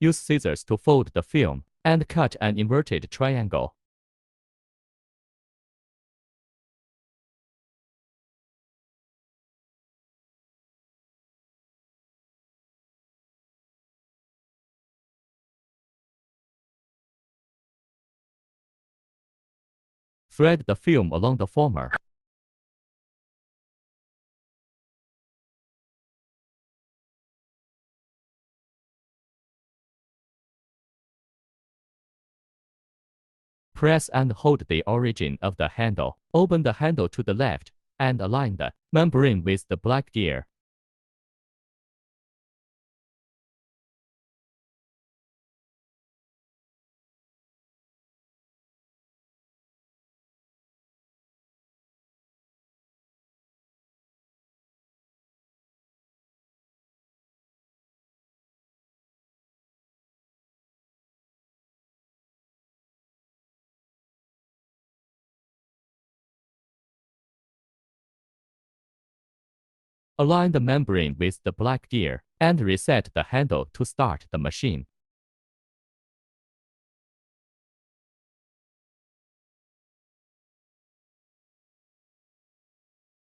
Use scissors to fold the film and cut an inverted triangle. Thread the film along the former. Press and hold the origin of the handle. Open the handle to the left and align the membrane with the black gear. Align the membrane with the black gear and reset the handle to start the machine.